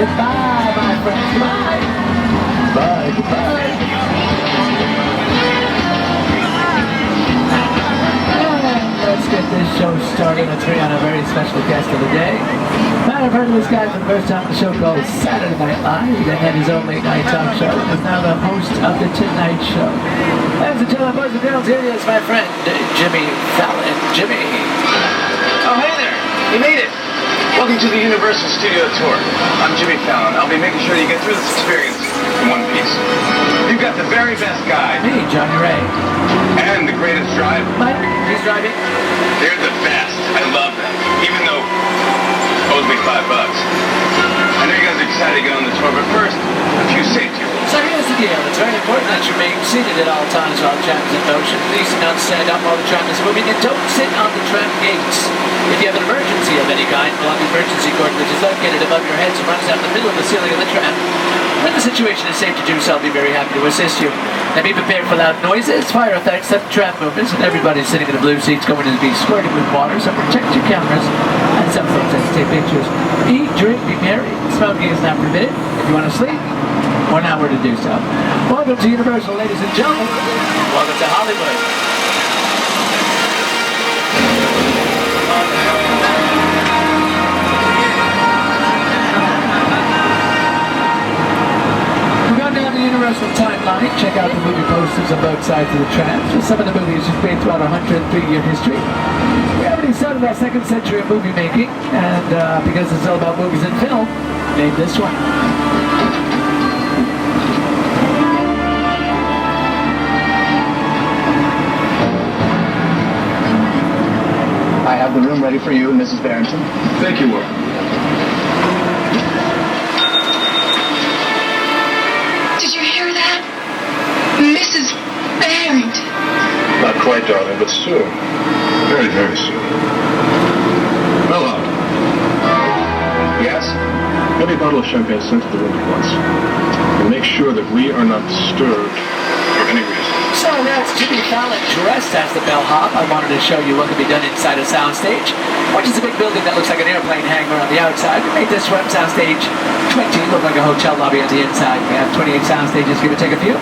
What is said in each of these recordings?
Goodbye, my friends. Goodbye. Bye. Goodbye. Let's get this show started. Let's bring on a very special guest of the day. I've heard of this guy for the first time on the show called Saturday Night Live. He then had his own late night talk show and is now the host of the Tonight Show. Ladies and gentlemen, boys and girls, here he is, my friend, Jimmy Fallon. Jimmy. Oh, hey there. You made it. Welcome to the Universal Studio Tour. I'm Jimmy Fallon. I'll be making sure you get through this experience in one piece. You've got the very best guide. Me, Johnny Ray. And the greatest driver. Mike, he's driving. They're the best. I love them. Even though it owes me $5. I know you guys are excited to go on the tour, but first, a few safety rules. So here's the deal. It's very important that you remain seated at all times while the tram is in motion. Please do not stand up while the tram is moving, and don't sit on the tram gates. If you have an emergency of any kind, pull out the emergency cord, which is located above your head, so runs out the middle of the ceiling of the tram. When the situation is safe to do so, I'll be very happy to assist you. And be prepared for loud noises, fire effects, sudden tram movements, and everybody sitting in the blue seats going to be squirting with water, so protect your cameras and cell phones as you take pictures. Eat, drink, be merry. Smoking is not permitted. If you want to sleep, 1 hour to do so. Welcome to Universal, ladies and gentlemen. Welcome to Hollywood. Universal timeline. Check out the movie posters on both sides of the trams for some of the movies you've made throughout our 103-year history. We already started our second century of movie making, and because it's all about movies and film, made this one. I have the room ready for you and Mrs. Barrington. Thank you, Will. Mrs. Barrington. Not quite, darling, but soon. Very, very soon. Hello. Yes? Get a bottle of champagne sent to the room at once. And make sure that we are not disturbed for any reason. So that's Jimmy Fallon dressed as the bellhop. I wanted to show you what can be done inside a soundstage, which is a big building that looks like an airplane hangar on the outside. We made this one soundstage 20 look like a hotel lobby on the inside. We have 28 sound stages, give or take a few.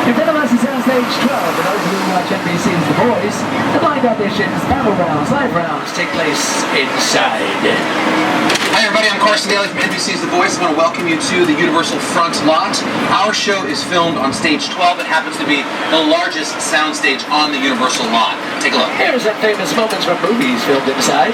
In front of us is soundstage 12. For those who watch NBC's The Voice, the blind auditions, battle rounds, live rounds take place inside. Hi everybody, I'm Carson Daly from NBC's The Voice. I want to welcome you to the Universal Front Lot. Our show is filmed on stage 12. It happens to be the largest soundstage on the Universal lot. Take a look. Here's some famous moments from movies filmed inside.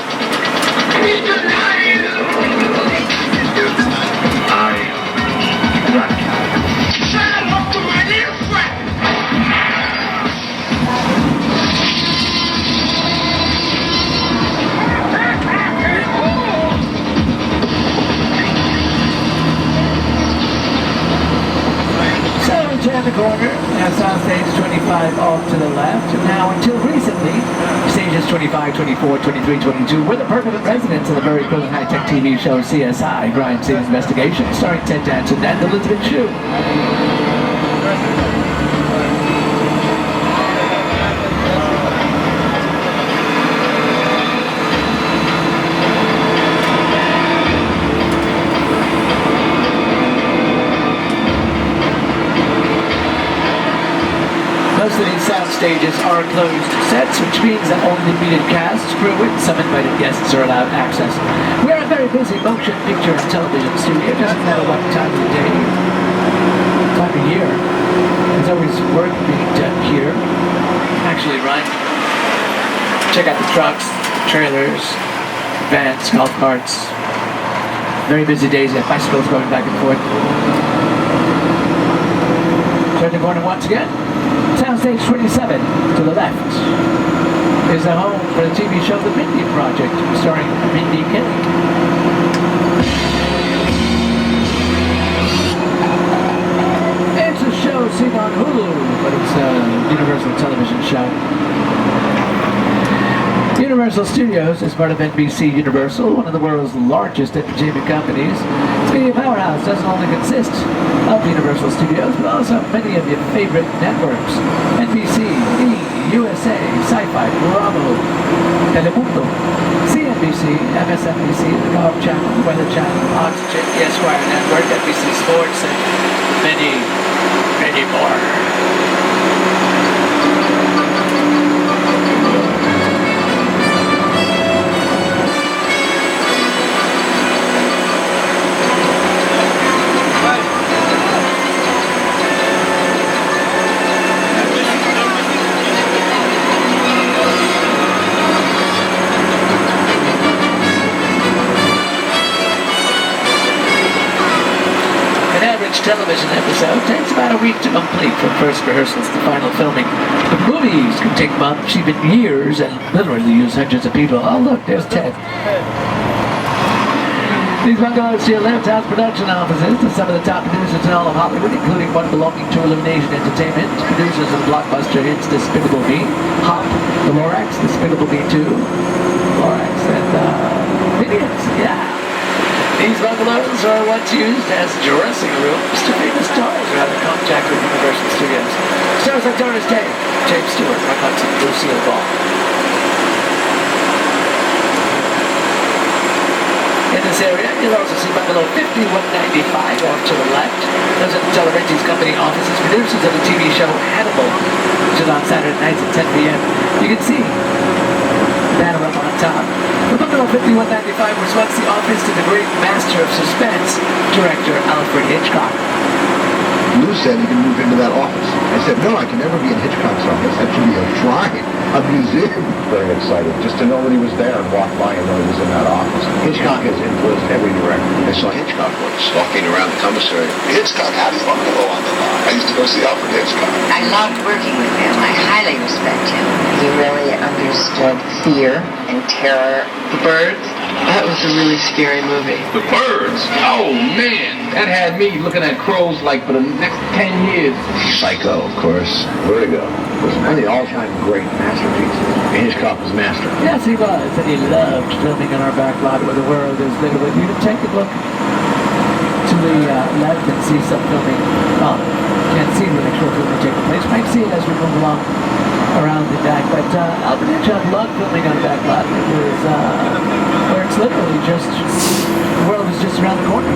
Turn the corner, now soundstage 25 off to the left. Now, until recently, stages 25, 24, 23, 22 were the permanent residents of the very cool and high-tech TV show CSI, Crime Scene Investigation, starring Ted Danson and Elizabeth Shue. Most of these sound stages are closed sets, which means that only the immediate cast, crew, and some invited guests are allowed access. We are a very busy motion picture and television studio. It doesn't matter what time of the day, time of year. There's always work being done here. Actually, Ryan, check out the trucks, trailers, vans, golf carts. Very busy days. You have bicycles going back and forth. Turn the corner once again. Soundstage 27 to the left is the home for the TV show The Mindy Project, starring Mindy Kelly. It's a show seen on Hulu, but it's a Universal television show. Universal Studios is part of NBC Universal, one of the world's largest entertainment companies. Its media powerhouse doesn't only consist of Universal Studios, but also many of your favorite networks. NBC, E, USA, Sci-Fi, Bravo, Telemundo, CNBC, MSNBC, the Golf Channel, the Weather Channel, Oxygen, the Esquire Network, NBC Sports, and many, many more. An average television episode takes about a week to complete from first rehearsals to final filming. But movies can take months, even years, and literally use hundreds of people. Oh look, there's Ted. These bungalows to your left house production offices to some of the top producers in all of Hollywood, including one belonging to Illumination Entertainment, producers of blockbuster hits Despicable Me, Hop, The Lorax, Despicable Me 2, Lorax, and Minions, yeah. These bungalows are what's used as dressing rooms to famous stars around the contact with Universal Studios. Stars like Doris Day, James Stewart, Rock Hudson, Lucille Ball. In this area, you'll also see bungalow 5195 off to the left. Those are the Telerentis Company offices, producers of the TV show Hannibal, which is on Saturday nights at 10 p.m. You can see banner up on top. The bungalow 5195 was once the office to the great master of suspense, director Alfred Hitchcock. Lou said he can move into that office. I said, no, I can never be in Hitchcock's office. That should be a shrine, a museum. Very excited just to know that he was there and walk by and know he was in that office. Hitchcock has influenced every director. I saw Hitchcock once walking around the commissary. Hitchcock had his bungalow on the lot. I used to go see Alfred Hitchcock. I loved working with him. I highly respect him. He really understood fear and terror. The Birds, that was a really scary movie. The Birds? Oh, man. That had me looking at crows like for the next 10 years. Psycho, of course. Vertigo. There's plenty of all-time great masterpieces. Hitchcock was master. Yes, he was, and he loved filming in our back lot where the world is literally. You can take a look to the left and see some filming. Well, can't see the actual filming taking place. You might see it as we move along around the back. But Alfred Hitchcock loved filming on the back lot. It was where it's literally just, the world is just around the corner.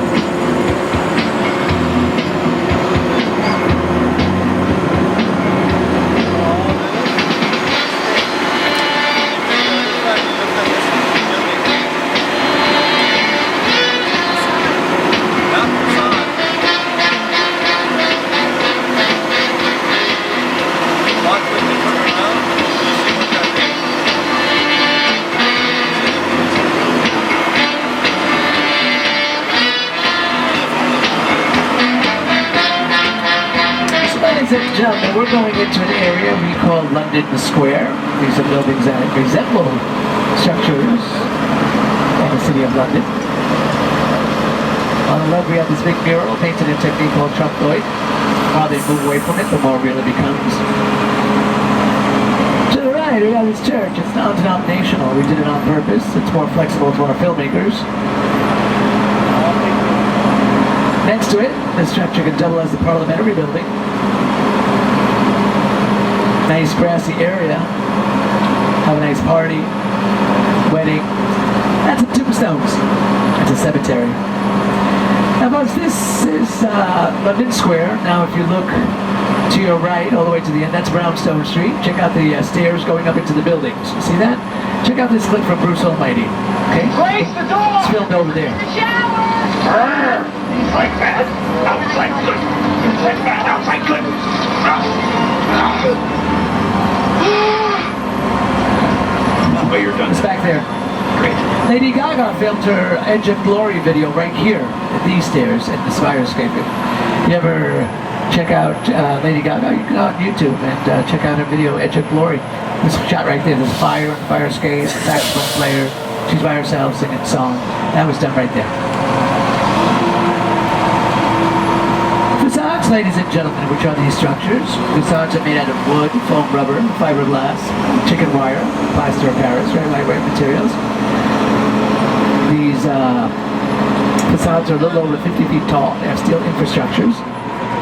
Ladies and gentlemen, we're going into an area we call London Square. These are buildings that resemble structures in the city of London. On the left we have this big mural painted in a technique called trompe-l'oeil. While they move away from it, the more real it becomes. To the right we have this church. It's non-denominational. We did it on purpose. It's more flexible for our filmmakers. Next to it, this structure can double as the parliamentary building. Nice grassy area. Have a nice party, wedding. That's a tombstones. That's a cemetery. Now folks, this is London Square. Now if you look to your right, all the way to the end, that's Brownstone Street. Check out the stairs going up into the buildings. You see that? Check out this clip from Bruce Almighty. Okay? Close the door! It's filmed over there. Inside bad, outside good. Inside bad, outside good. Well, you're done. It's back there. Great. Lady Gaga filmed her Edge of Glory video right here at these stairs in this fire escape. If you ever check out Lady Gaga, you can go on YouTube and check out her video Edge of Glory. This shot right there. There's fire and fire escape, saxophone player. She's by herself singing a song. That was done right there. Facades, ladies and gentlemen, which are these structures. Facades are made out of wood, foam rubber, fiberglass, chicken wire, plaster of Paris, very lightweight materials. These facades are a little over 50 feet tall. They have steel infrastructures.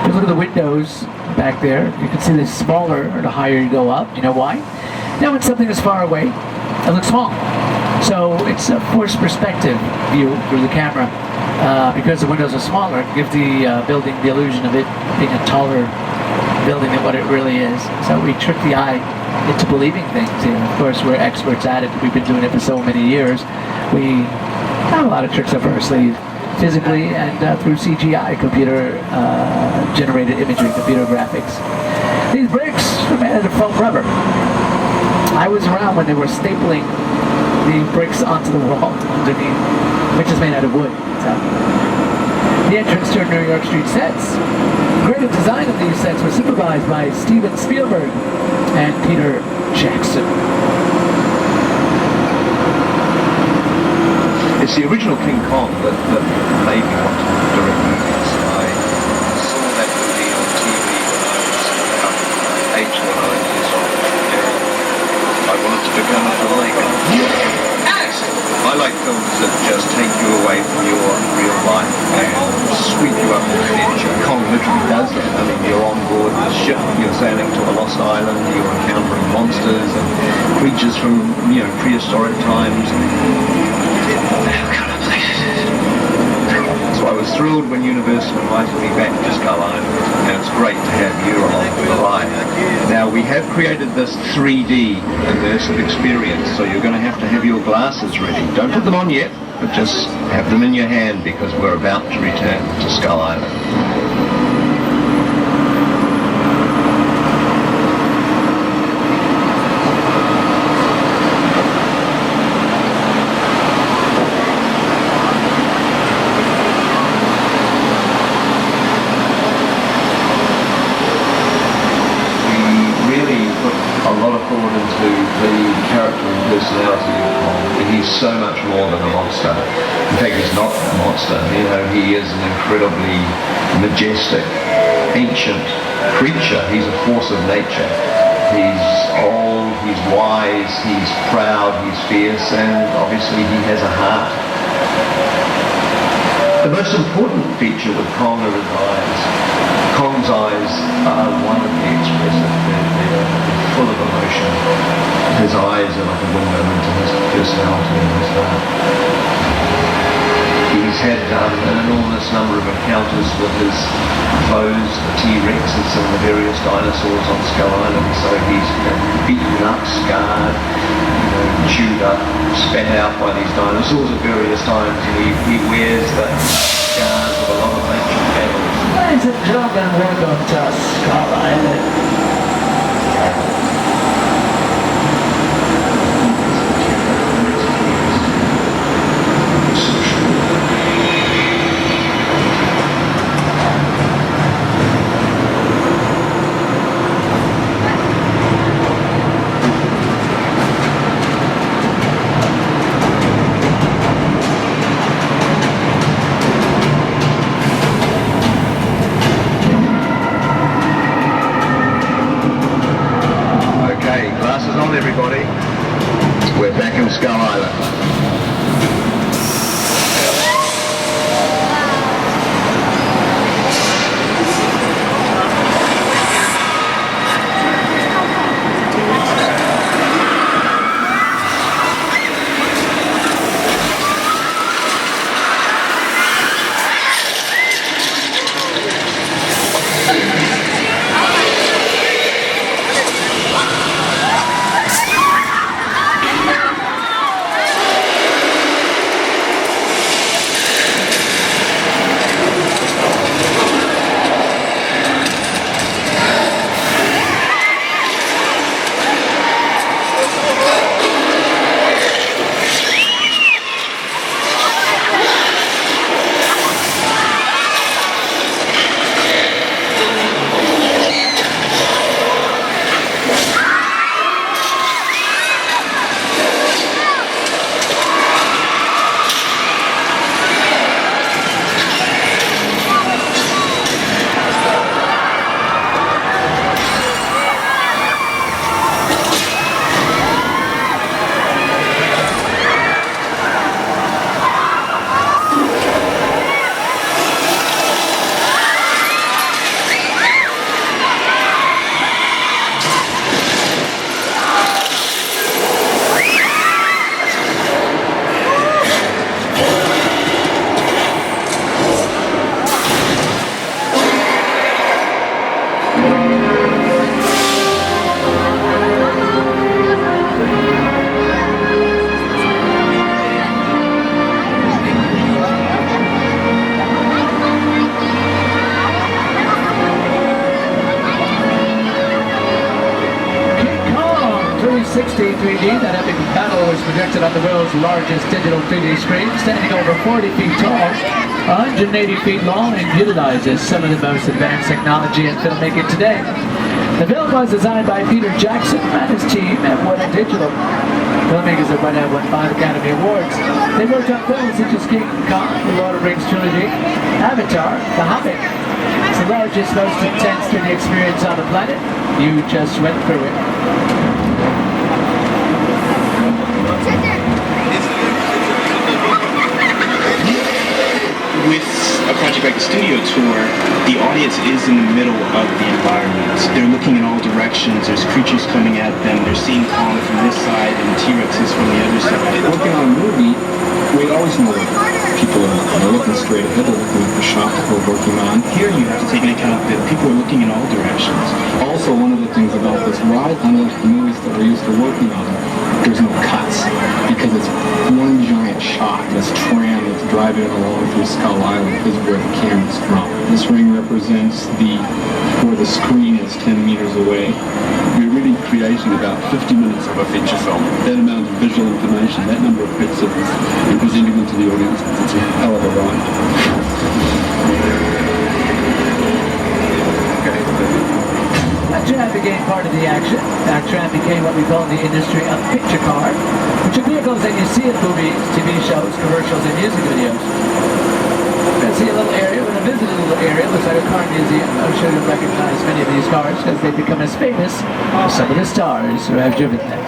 If you look at the windows back there, you can see they're smaller the higher you go up. You know why? Now when something is far away, it looks small. So it's a forced perspective view through the camera. Because the windows are smaller, give the building the illusion of it being a taller building than what it really is. So we trick the eye into believing things. And of course, we're experts at it. We've been doing it for so many years. We have a lot of tricks up our sleeve, physically and through CGI, computer-generated imagery, computer graphics. These bricks are made out of foam rubber. I was around when they were stapling the bricks onto the wall underneath, which is made out of wood. So, the entrance to New York Street sets. Creative design of these sets was supervised by Steven Spielberg and Peter Jackson. It's the original King Kong that made me want to direct movies. I saw that movie on TV when I was about 8 or 9 years old. I wanted to become a filmmaker. I like films that just take you away from your real life and sweep you up into adventure. Kong literally does that. I mean, you're on board the ship, you're sailing to a lost island, you're encountering monsters and creatures from, prehistoric times. So I was thrilled when Universal invited me back to Skull Island, and it's great to have you along for the ride. Now, we have created this 3D immersive experience, so you're going to have your glasses ready. Don't put them on yet, but just have them in your hand because we're about to return to Skull Island. Personality of Kong. He's so much more than a monster. In fact, he's not a monster. He is an incredibly majestic, ancient creature. He's a force of nature. He's old, he's wise, he's proud, he's fierce, and obviously he has a heart. The most important feature with Kong are his eyes. Kong's eyes are wonderfully expressive. They're full of emotion. His eyes are like a window into his personality and his heart. He's had an enormous number of encounters with his foes, the T-Rexes and the various dinosaurs on Skull Island, so he's been beaten up, scarred, chewed up, spat out by these dinosaurs at various times, and he wears the scars of a lot of ancient battles. Ladies and gentlemen, welcome to Skull Island. Everybody, we're back in Skull Island. 360 3D. That epic battle was projected on the world's largest digital 3D screen, standing over 40 feet tall, 180 feet long, and utilizes some of the most advanced technology in filmmaking today. The film was designed by Peter Jackson and his team at Weta Digital. Filmmakers at Weta won 5 Academy Awards. They worked on films such as King Kong, The Lord of the Rings trilogy, Avatar, The Hobbit. It's the largest, most intense 3D experience on the planet. You just went through it. With a project like the studio tour, the audience is in the middle of the environment. They're looking in all directions. There's creatures coming at them. They're seeing Kong from this side and T-Rexes from the other side. Working on a movie, we always know what people are looking. They're looking straight ahead. They're looking at the shot that we're working on. Here you have to take into account that people are looking in all directions. Also, one of the things about this ride, unlike the movies that we're used to working on, there's no cuts because it's one giant shot. This tram that's driving along through Skull Island is where the camera's from. This ring represents where the screen is 10 meters away. We're really creating about 50 minutes of a feature film. That amount of visual information, that number of pixels, and presenting them to the audience, it's a hell of a ride. That tram became part of the action. That tram became what we call in the industry a picture car, which are vehicles that you see in movies, TV shows, commercials, and music videos. We're going to see a little area. We're going to visit a little area. It looks like a car museum. I'm sure you'll recognize many of these cars because they've become as famous as some of the stars who have driven them.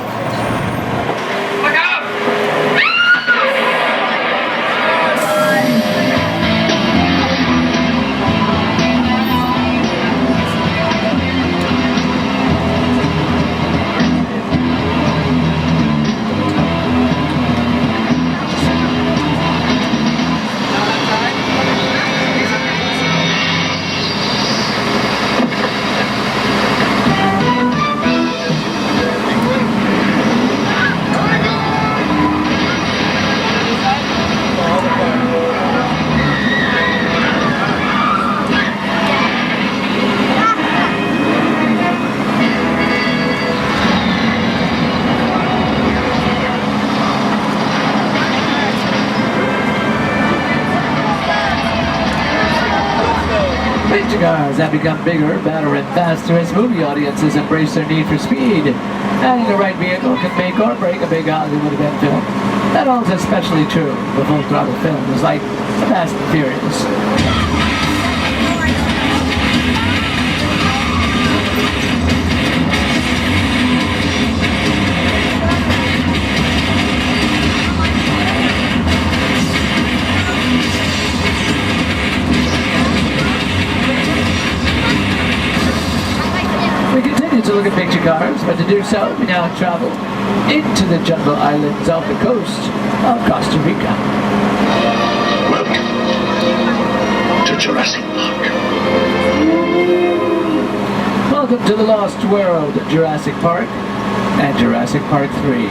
Picture cars have become bigger, badder, and faster as movie audiences embrace their need for speed. Adding the right vehicle can make or break a big Hollywood event film. That all is especially true for full throttle films like The Fast and Furious. To look at picture cars, but to do so, we now travel into the jungle islands off the coast of Costa Rica. Welcome to Jurassic Park. Welcome to the Lost World, Jurassic Park, and Jurassic Park 3.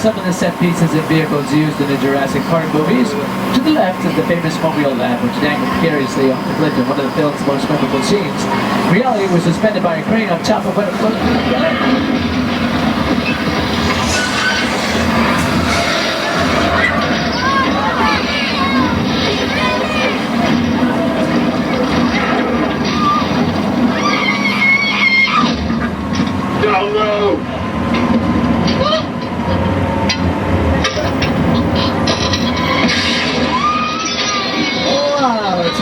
Some of the set pieces and vehicles used in the Jurassic Park movies. To the left is the famous mobile lab, which dangled precariously off the cliff in one of the film's most memorable scenes. In reality, it was suspended by a crane on top of what it looked like.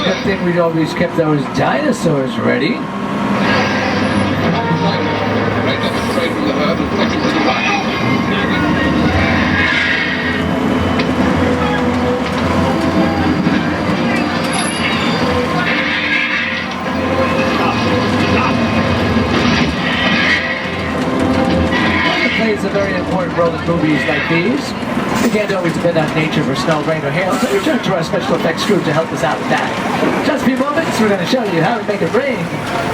I think we'd always kept those dinosaurs ready. Plays a very important role in movies like these. We can't always depend on nature for snow, rain, or hail, so we turn to our special effects crew to help us out with that. Just a few moments, we're going to show you how we make it rain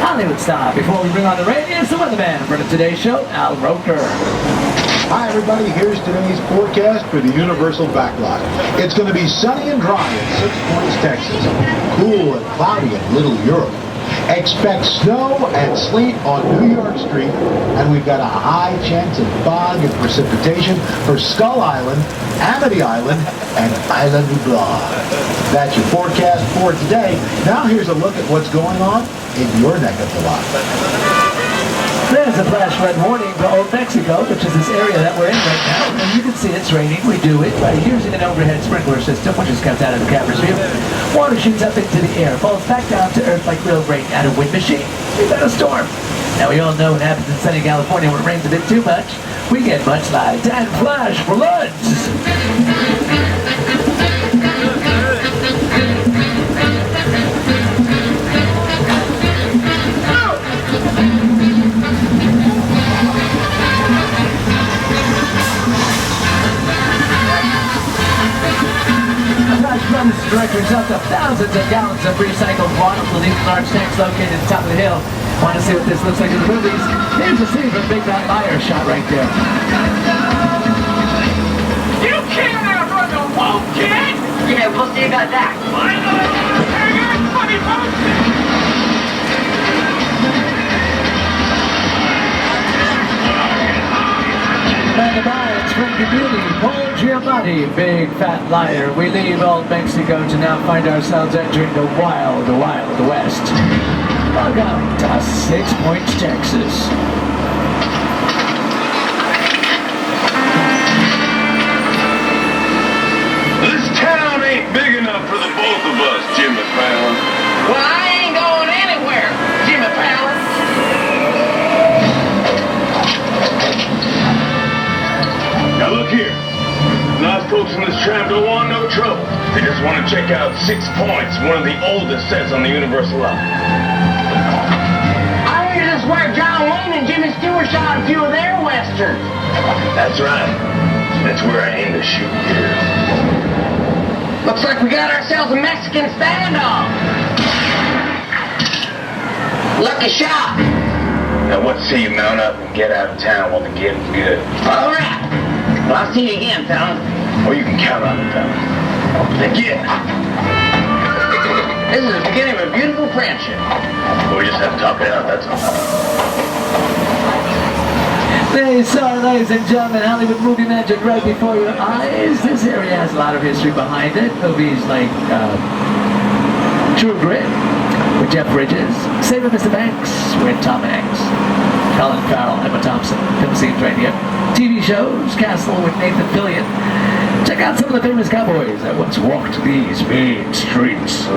Hollywood style. Before we bring on the rain, here's the weatherman for today's show, Al Roker. Hi everybody, here's today's forecast for the Universal Backlot. It's going to be sunny and dry in 6 Points, Texas. Cool and cloudy in Little Europe. Expect snow and sleet on New York Street, and we've got a high chance of fog and precipitation for Skull Island, Amity Island, and Isla Nublar. That's your forecast for today. Now here's a look at what's going on in your neck of the lot. There's a flash flood warning for Old Mexico, which is this area that we're in right now. And you can see it's raining. We do it by using an overhead sprinkler system, which is kept out of the camera's view. Water shoots up into the air, falls back down to earth like real rain out of wind machine. We've got a storm. Now we all know what happens in sunny California when it rains a bit too much. We get mudslides and flash floods. This direct result of thousands of gallons of recycled water will leave large tanks located at the top of the hill. Want to see what this looks like in the movies? Here's a scene from Big Bad Liar shot right there. You can't outrun the wolf, kid! Yeah, we'll see about that. It's Frankie Beauty, Paul Giamatti, Big Fat Liar. We leave Old Mexico to now find ourselves entering the wild, wild west. Welcome to 6 Points, Texas. This town ain't big enough for the both of us, Jimmy Fallon. Well, I ain't going anywhere, Jimmy Fallon. Now look here. Nice folks in this tram don't want no trouble. They just want to check out 6 Points, one of the oldest sets on the Universal lot. I hear this is where John Wayne and Jimmy Stewart shot a few of their westerns. That's right. That's where I aim to shoot here. Looks like we got ourselves a Mexican standoff. Lucky shot. Now what say you mount up and get out of town while the getting's good? All right. Well, I'll see you again, fella. Oh, you can count on it, fella. Again. This is the beginning of a beautiful friendship. We just have to talk it out, that's all. There you saw, ladies and gentlemen, Hollywood movie magic right before your eyes. This area has a lot of history behind it. Movies like True Grit with Jeff Bridges, Saving Mr. Banks with Tom Hanks, Colin Farrell, Emma Thompson, film scenes right here. TV shows, Castle with Nathan Fillion. Check out some of the famous cowboys that once walked these mean streets.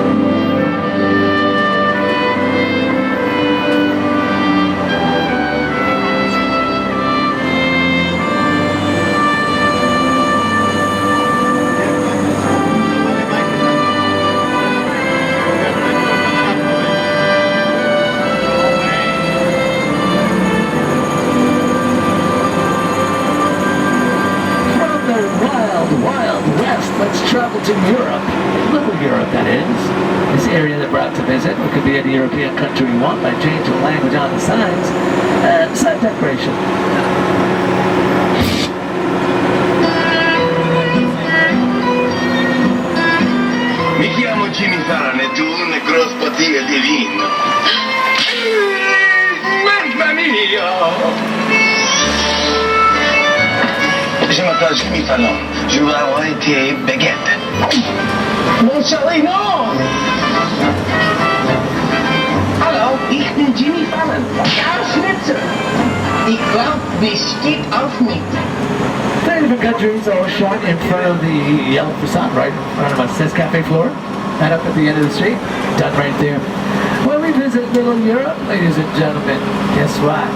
Let's travel to Europe, Little Europe that is. This area that we're out to visit, it could be any European country we want by changing the language on the signs and sign decoration. Mi chiamo Jimmy Fallon e tu una grosse bottiglia di vino. Mamma mia! Je m'appelle Jimmy Fallon. Je veux avoir été baguette. Mon chéri, non! Hallo, ich bin Jimmy Fallon. Karl Schnitzer. Ich glaub, wir steht auf mich. 30 different countries all shot in front of the yellow facade, right in front of us. Says Cafe Floor, right up at the end of the street. Done right there. When we visit Little Europe, ladies and gentlemen, guess what?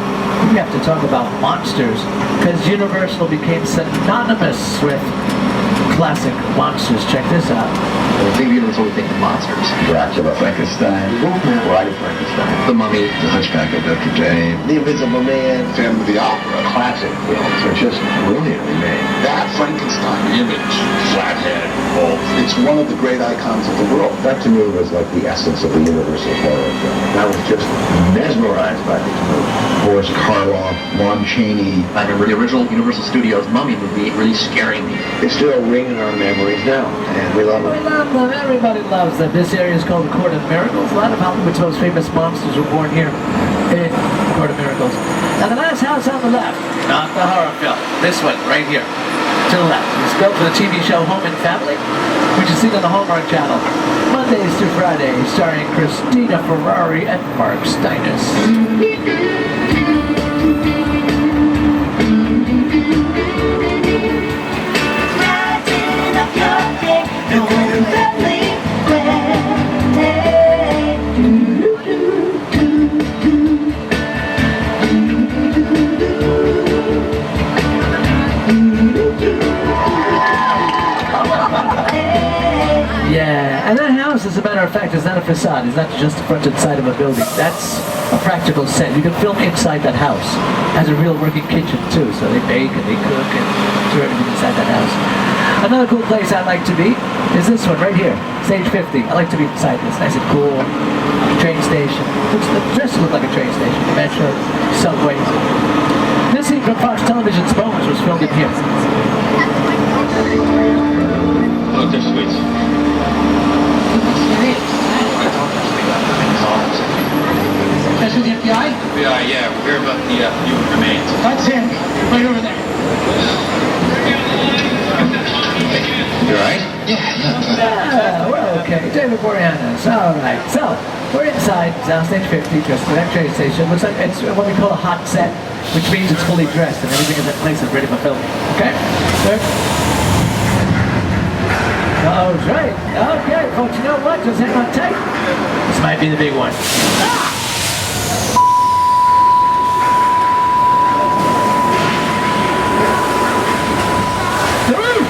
We have to talk about monsters, because Universal became synonymous with classic monsters. Check this out. Maybe you don't think the monsters. Dracula, Frankenstein, Wolfman, Bride of Frankenstein, The Mummy, The Hunchback of Notre Dame, The Invisible Man, Phantom of the Opera, classic films are just brilliantly made. that Frankenstein image, Flathead, Wolf. It's one of the great icons of the world. That to me was like the essence of the Universal horror film. I was just mesmerized by these movies. Boris Karloff, Lon Chaney. I remember the original Universal Studios Mummy movie really scaring me. They still ring in our memories now, and we love We them. love them. Everybody loves them. This area is called the Court of Miracles. A lot of Hollywood's most famous monsters were born here in the Court of Miracles. Now, the last house on the left, not the horror film. This one, right here, to the left. It's built for the TV show Home and Family, which is seen on the Hallmark Channel, Mondays through Fridays, starring Christina Ferrari and Mark Steinis. Yeah, and that house, as a matter of fact, is not a facade. It's not just the front and side of a building. That's a practical set. You can film inside that house. It has a real working kitchen, too, so they bake and they cook and do everything inside that house. Another cool place I like to be is this one right here, stage 50. I like to be inside this, nice and cool. Train station. The dress look like a train station. Metro, subways. This scene from Fox Television's Bones was filmed in here. Look, they're sweets. That's with the FBI? Yeah, we're here about the human remains. That's him, right over there. You alright? Yeah, we're okay. David Boreanaz. All right. So, we're inside Soundstage 50, just the next train station. Looks like it's what we call a hot set, which means it's fully dressed and everything is in place and ready for filming. Okay? There. Oh, right. Okay, folks, you know what? Just hang on tight. This might be the big one. The roof!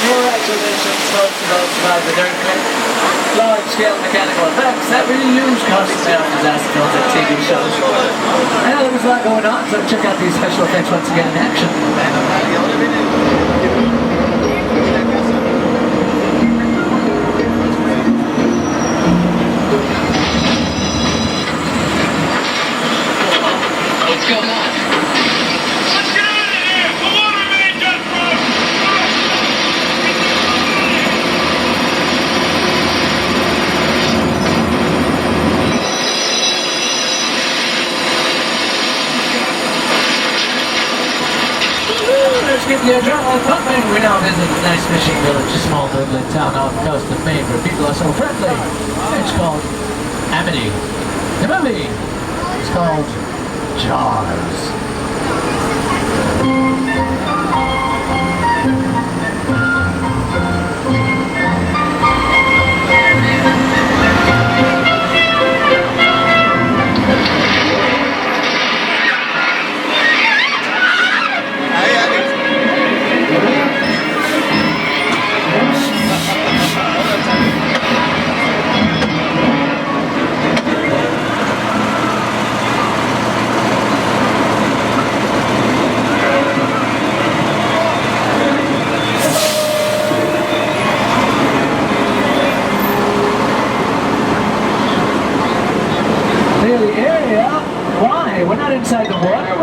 Congratulations, folks, to those who have the large-scale mechanical effects that reuse costume disaster films and TV shows. I know there was a lot going on, so check out these special effects once again in action. What's going on? Let's get the adrenaline pumping. We now visit a nice fishing village, a small Dublin town off the coast of Maine where people are so friendly. It's called Amity. The movie is called Jaws.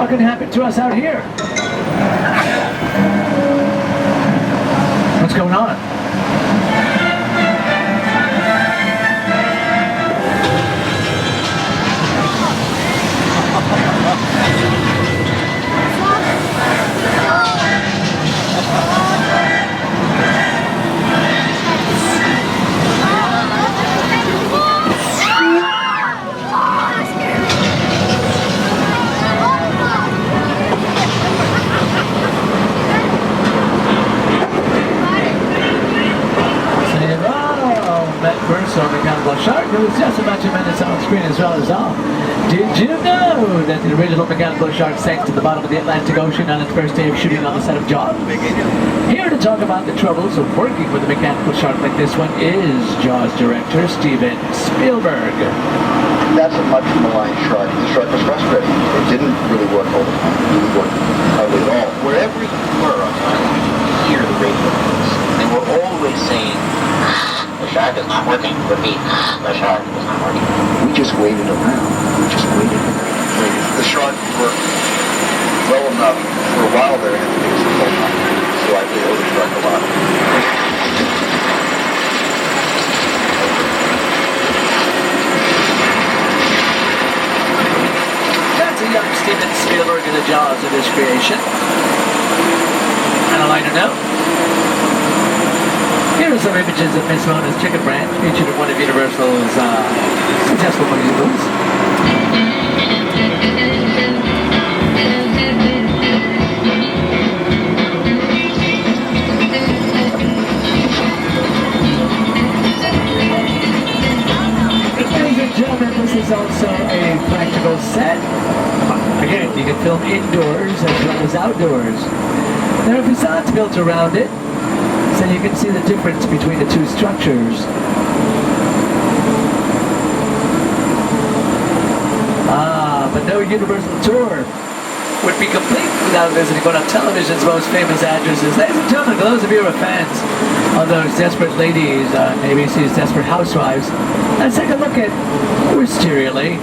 not going to happen to us out here. What's going on? Verso mechanical shark. It was just a bunch of minutes on screen as well as all. Did you know that the original mechanical shark sank to the bottom of the Atlantic Ocean on its first day of shooting on the set of Jaws? Here to talk about the troubles of working with a mechanical shark like this one is Jaws director Steven Spielberg. That's a much maligned shark. The shark was frustrating. It didn't really work all the time. It didn't work hardly at all. Wherever you were on the island, you could hear the radio waves. They were always saying, the shark is not working. Repeat, the shark is not working. We just waited around. We just waited and waited. The shark worked well enough for a while there, and it was the whole time. So I really owe the shark a lot. That's a young Steven Spielberg in the Jaws of his creation. On a lighter note, here are some images of Miss Mona's Chicken Ranch, featured in one of Universal's successful musicals. Ladies and gentlemen, this is also a practical set. Again, you can film indoors as well as outdoors. There are facades built around it, so you can see the difference between the two structures. But no Universal tour would be complete without visiting one of television's most famous actresses. Ladies and gentlemen, for those of you who are fans of those desperate ladies on ABC's Desperate Housewives, let's take a look at Wisteria Lane.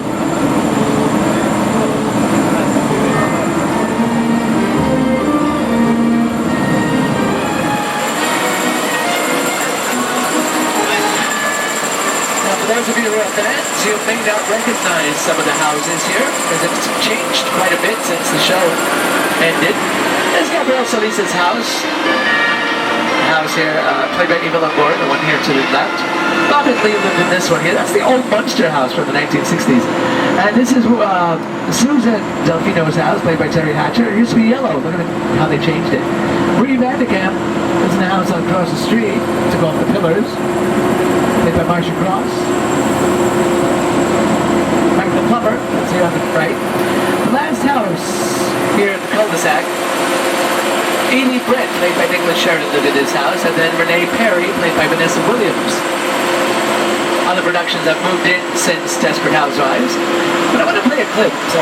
Those of you who are fans, you may not recognize some of the houses here, because it's changed quite a bit since the show ended. There's Gabrielle Solis's house. The house here, played by Eva Longoria, the one here to the left. Bob and Lee lived in this one here. That's the old Munster house from the 1960s. And this is Susan Delfino's house, played by Terry Hatcher. It used to be yellow. Look at how they changed it. Bree Vandekamp lives in the house across the street. Took off the pillars. Played by Marcia Cross. Frank the Plumber, that's here on the right. The last house here at the cul-de-sac. Amy Brett, played by Nicholas Sheridan, lived in this house, and then Renee Perry, played by Vanessa Williams. Other productions have moved in since Desperate Housewives, but I want to play a clip, so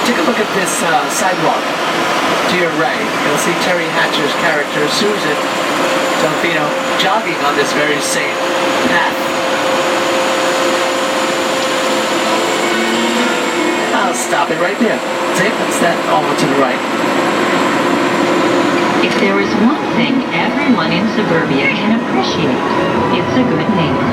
take a look at this sidewalk to your right. You'll see Terry Hatcher's character, Susan Delfino, jogging on this very same path. I'll stop it right there. See, that's that over to the right. If there is one thing everyone in suburbia can appreciate, it's a good neighbor.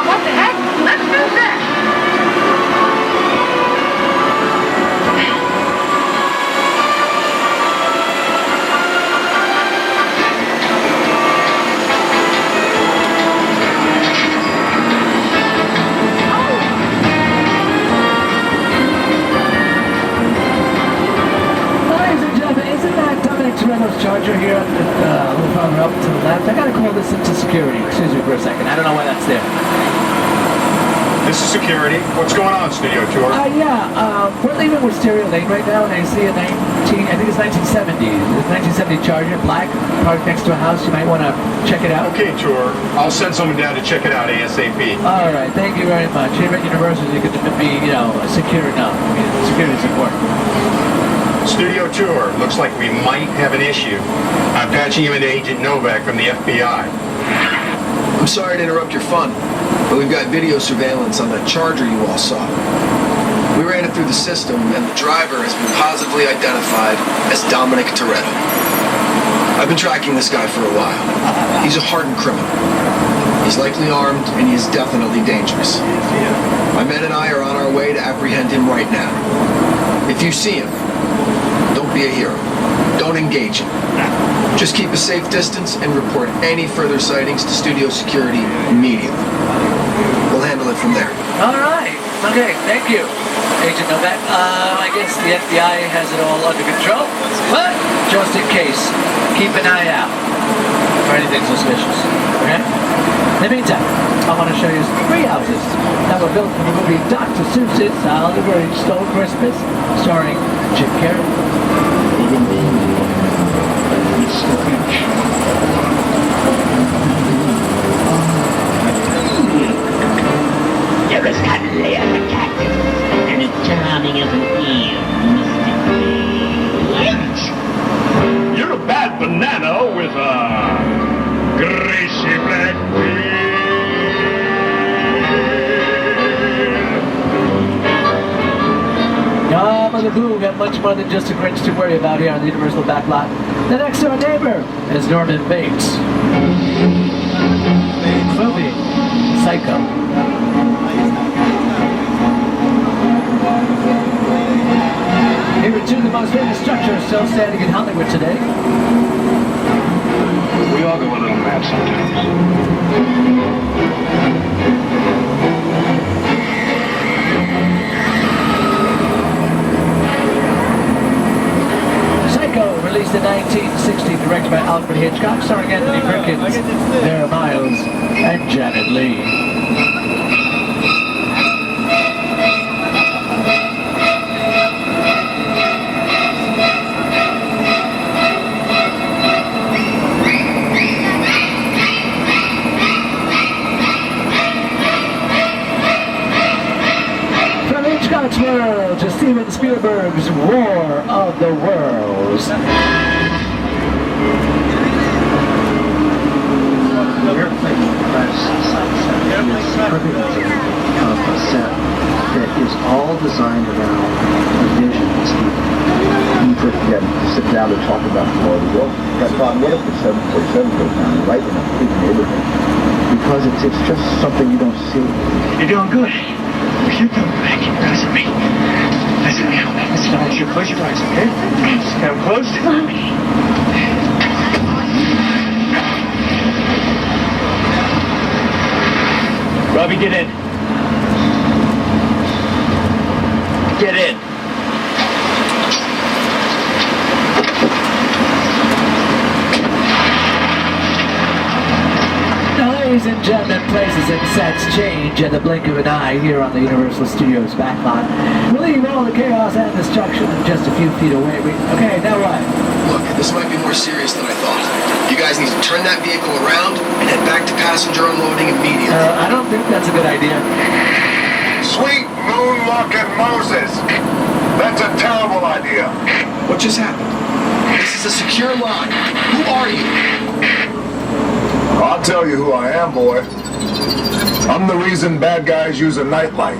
What the heck? Let's do this! Charger here, a little farther up to the left. I gotta call this into security. Excuse me for a second. I don't know why that's there. This is security. What's going on, Studio Tour? We're leaving Wisteria Lane right now, and I see a 1970 Charger, black, parked next to a house. You might want to check it out. Okay, Tour. I'll send someone down to check it out ASAP. All right, thank you very much. Here at Universal, you could be, secure enough. I mean, security support. Studio Tour, looks like we might have an issue. I'm patching you into Agent Novak from the FBI. I'm sorry to interrupt your fun. But we've got video surveillance on that Charger you all saw. We ran it through the system, and the driver has been positively identified as Dominic Toretto. I've been tracking this guy for a while. He's a hardened criminal. He's likely armed, and he is definitely dangerous. My men and I are on our way to apprehend him right now. If you see him, don't be a hero. Don't engage him. Just keep a safe distance and report any further sightings to studio security immediately. We'll handle it from there. All right. Okay, thank you, Agent Novak. I guess the FBI has it all under control, but just in case, keep an eye out for anything suspicious, okay? In the meantime, I want to show you 3 houses that were built for the movie Dr. Seuss's Oliver Stole Christmas, starring Jim Carrey. You're as cuddly as a cactus, and as charming as an eel, Mr. Grinch. You're a bad banana with a greasy black beard. Mother Boo got much more than just a Grinch to worry about here on the Universal Backlot. The next door neighbor is Norman Bates. Movie, Psycho. Here are 2 of the most famous structures still standing in Hollywood today. We all go a little mad sometimes. Psycho, released in 1960, directed by Alfred Hitchcock, starring Anthony Perkins, Vera Miles, and Janet Leigh. World to Steven Spielberg's War of the Worlds. The airplane crash of a set that is all designed around a vision. You could sit down to talk about War of the Worlds. I thought, what if the 747 goes down right in a big neighborhood? Because it's just something you don't see. You're doing good. Keep coming back because of me. Listen now. Listen, I want you to close your eyes, okay? Now closed. Robbie, get in. Get in. Ladies and gentlemen, places and sets change at the blink of an eye here on the Universal Studios Backlot. We'll leave all the chaos and destruction just a few feet away. Okay, now what? Look, this might be more serious than I thought. You guys need to turn that vehicle around and head back to passenger unloading immediately. I don't think that's a good idea. Sweet moonwalking Moses. That's a terrible idea. What just happened? This is a secure line. Who are you? I'll tell you who I am, boy. I'm the reason bad guys use a nightlight.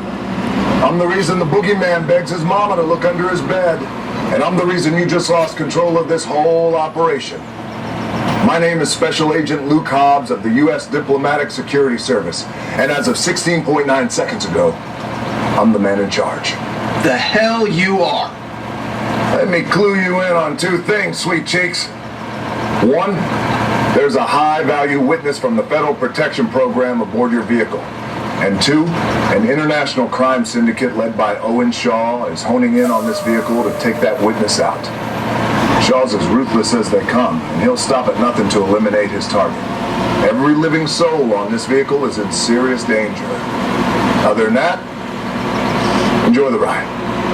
I'm the reason the boogeyman begs his mama to look under his bed. And I'm the reason you just lost control of this whole operation. My name is Special Agent Luke Hobbs of the U.S. Diplomatic Security Service. And as of 16.9 seconds ago, I'm the man in charge. The hell you are. Let me clue you in on 2 things, sweet cheeks. 1, there's a high-value witness from the Federal Protection Program aboard your vehicle. And 2, an international crime syndicate led by Owen Shaw is honing in on this vehicle to take that witness out. Shaw's as ruthless as they come, and he'll stop at nothing to eliminate his target. Every living soul on this vehicle is in serious danger. Other than that, enjoy the ride.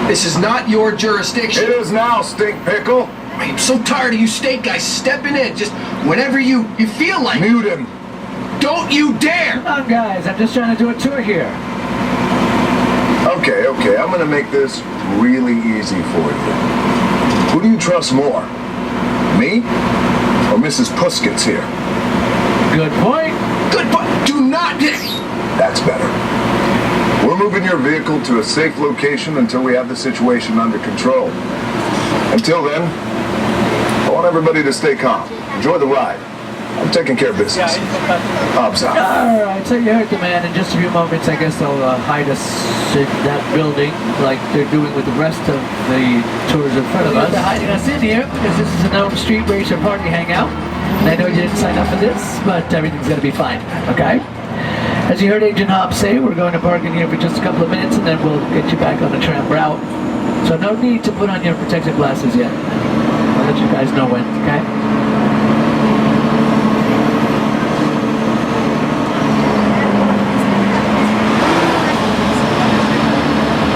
This is not your jurisdiction. It is now, Stink Pickle. I'm so tired of you state guys stepping in just whenever you feel like. Mute him. Don't you dare! Come on, guys. I'm just trying to do a tour here. Okay. I'm gonna make this really easy for you. Who do you trust more? Me or Mrs. Puskets here? Good point. Good point. Do not. That's better. We're moving your vehicle to a safe location until we have the situation under control. Until then, I want everybody to stay calm. Enjoy the ride. I'm taking care of business. Hobbs out. Alright, so you heard the man. In just a few moments, I guess they'll hide us in that building like they're doing with the rest of the tours in front of us. They're hiding us in here because this is a known street racer party hangout. And I know you didn't sign up for this, but everything's going to be fine, okay? As you heard Agent Hobbs say, we're going to park in here for just a couple of minutes and then we'll get you back on the tram route. So no need to put on your protective glasses yet. I'll let you guys know when, okay?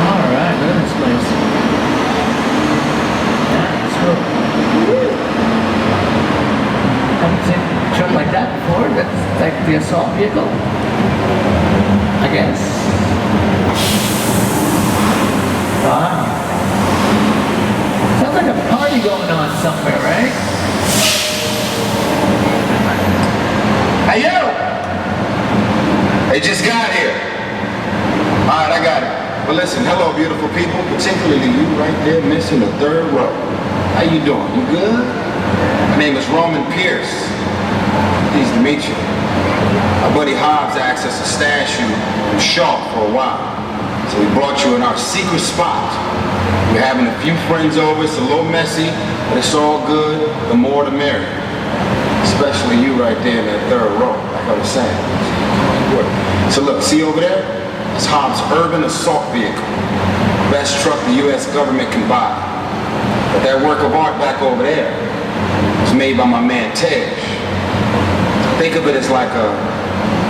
Alright, look at this place. Yeah, let's go. Haven't seen a truck like that before. That's like the assault vehicle, I guess. Wow. Sounds like a party going on somewhere, right? Hey, yo! They just got here. All right, I got it. Well, listen, hello, beautiful people, particularly you right there missing the third row. How you doing? You good? My name is Roman Pierce. Pleased to meet you. My buddy Hobbs asked us to stash you in Shaw for a while. So we brought you in our secret spot. We're having a few friends over. It's a little messy, but it's all good. The more the merrier. Especially you right there in that third row, like I was saying. So look, see over there? It's Hobbs' urban assault vehicle. Best truck the U.S. government can buy. But that work of art back over there was made by my man Tej. Think of it as like a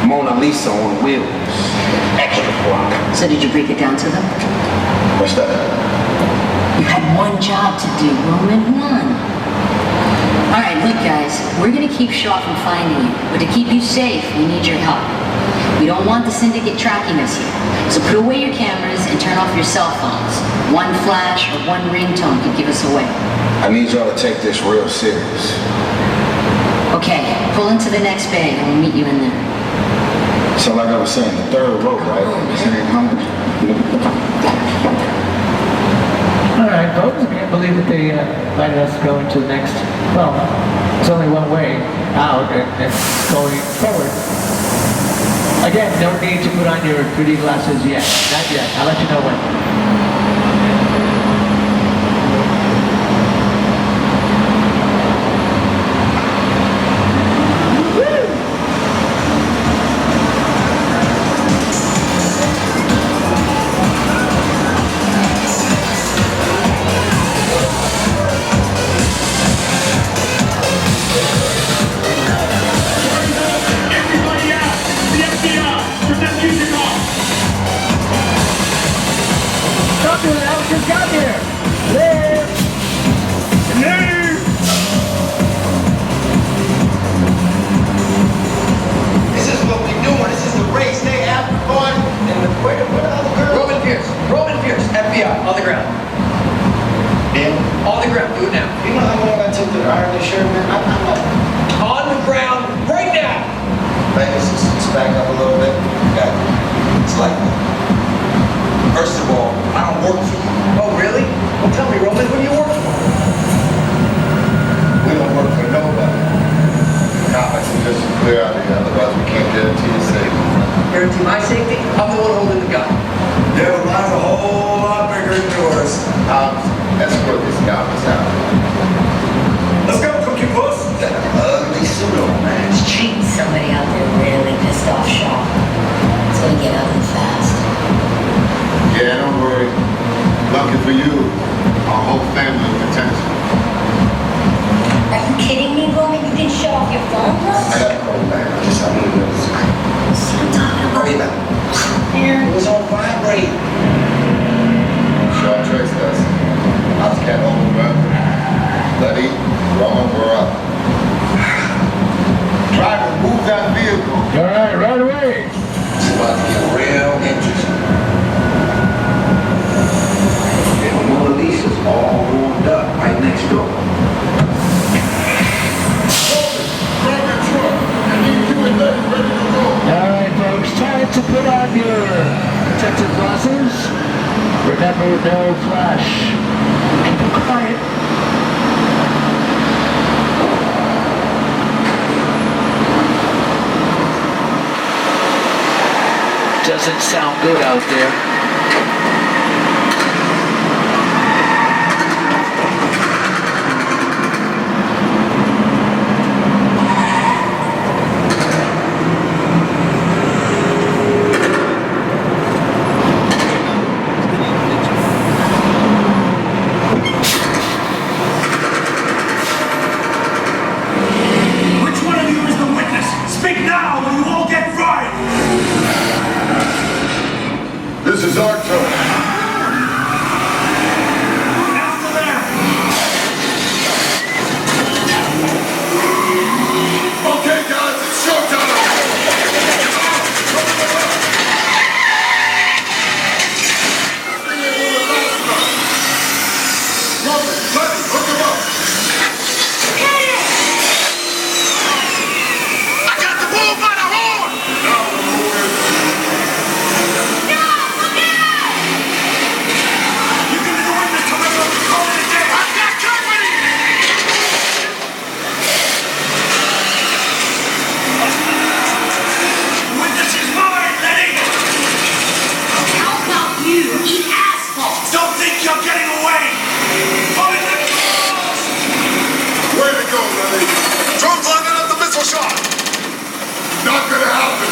Mona Lisa on wheels. Extra fly. So did you break it down to them? What's that? You had one job to do, Roman, one. All right, look, guys, we're gonna keep Shaw from finding you, but to keep you safe, we need your help. We don't want the syndicate tracking us here, so put away your cameras and turn off your cell phones. One flash or one ringtone could give us away. I need y'all to take this real serious. Okay, pull into the next bay and we'll meet you in there. So like I was saying, the third row, right? Alright, folks, I can't believe that they invited us to go into the next, well, it's only one way out and going forward. Again, no need to put on your 3D glasses yet. Not yet. I'll let you know when. Mona Lisa's all warmed up. cover, no flash. Quiet. Doesn't sound good out there. This is our turn. Okay, guys, it's showtime. Robert, Lenny, hook him up. I got the bull by the horn. Now the bull is. Way to go, Lenny. Drone's lining up the missile shot. Not gonna happen.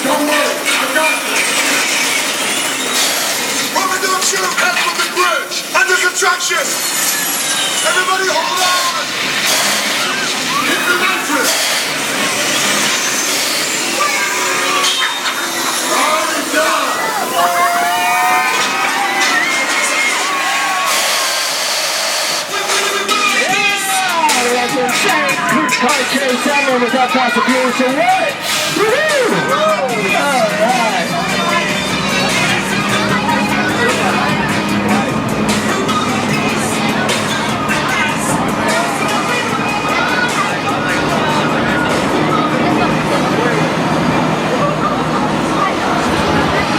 Don't worry, I got this. Robert, don't shoot. Head from the bridge. Under construction. Everybody hold on. Hit the entrance. I'm done. Car chase ever without prosecution. What? Woohoo! Alright.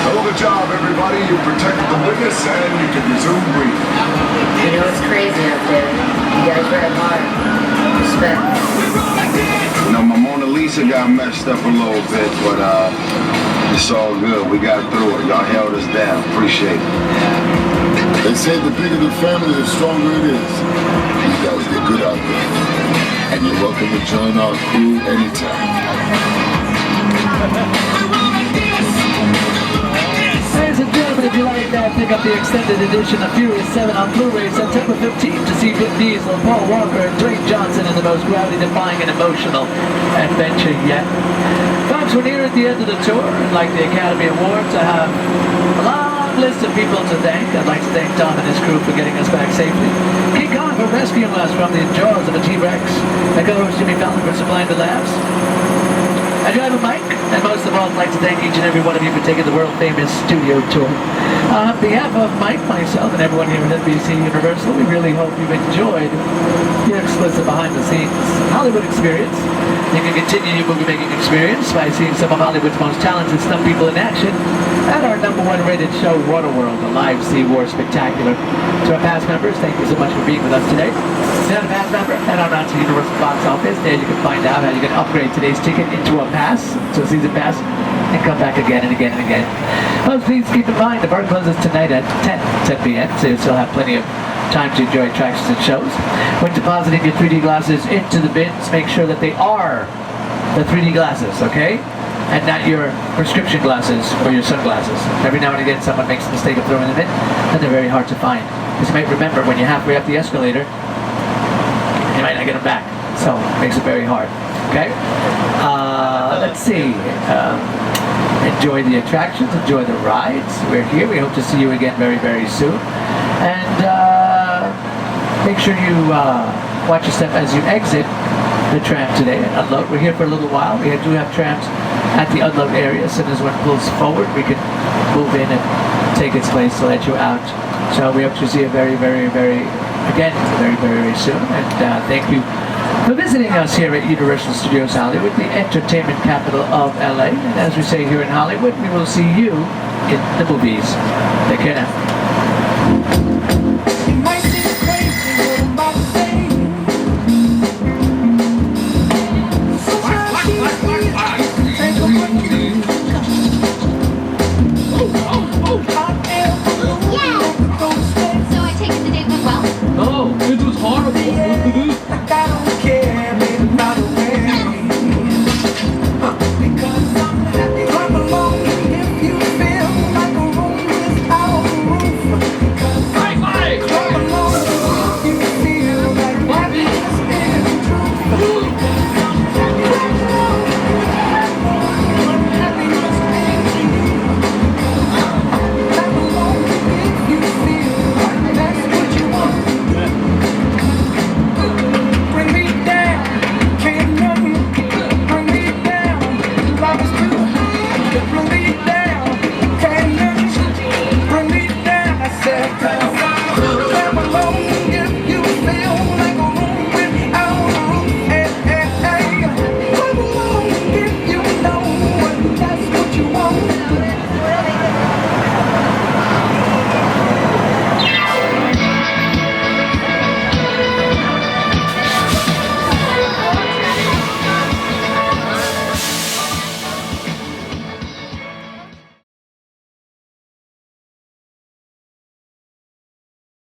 Hell of a job, everybody. You protected the witness and you can resume breathing. You know, it's crazy out there. You guys read hard. Respect. You know, my Mona Lisa got messed up a little bit, but it's all good. We got through it. Y'all held us down. Appreciate it. They say the bigger the family, the stronger it is. You guys did good out there. And you're welcome to join our crew anytime. Ladies and gentlemen, if you like that, pick up the extended edition of Furious 7 on Blu-ray September 15th to see Vin Diesel, Paul Walker, and Dwayne Johnson in the most gravity-defying and emotional adventure yet. Folks, we're near at the end of the tour, and like the Academy Awards, I have a long list of people to thank. I'd like to thank Tom and his crew for getting us back safely. King Kong for rescuing us from the jaws of a T-Rex. My co-host Jimmy Fallon for supplying the laughs. I drive a mic, and most of all, I'd like to thank each and every one of you for taking the world-famous studio tour. On behalf of Mike, myself, and everyone here at NBC Universal, we really hope you've enjoyed your explicit behind-the-scenes Hollywood experience. You can continue your movie-making experience by seeing some of Hollywood's most talented stunt people in action at our #1 rated show, Waterworld, the live Sea War Spectacular. To our past members, thank you so much for being with us today. If you're not a past member, head on out to Universal Box Office. There you can find out how you can upgrade today's ticket into a pass, to a season pass, and come back again and again and again. Well, please keep in mind, the bar closes tonight at 10 p.m., so you still have plenty of time to enjoy attractions and shows. When depositing your 3D glasses into the bins, make sure that they are the 3D glasses, okay? And not your prescription glasses or your sunglasses. Every now and again, someone makes the mistake of throwing them in, and they're very hard to find. Because you might remember, when you're halfway up the escalator, you might not get them back. So, it makes it very hard, okay? Let's see. Enjoy the attractions, enjoy the rides. We're here. We hope to see you again very, very soon. And make sure you watch your step as you exit the tram today and unload. We're here for a little while. We do have trams at the unload area. As soon as one pulls forward, we can move in and take its place to let you out. So we hope to see you very, very, very soon. And thank you for visiting us here at Universal Studios Hollywood, the entertainment capital of LA. And as we say here in Hollywood, we will see you in the movies. Take care.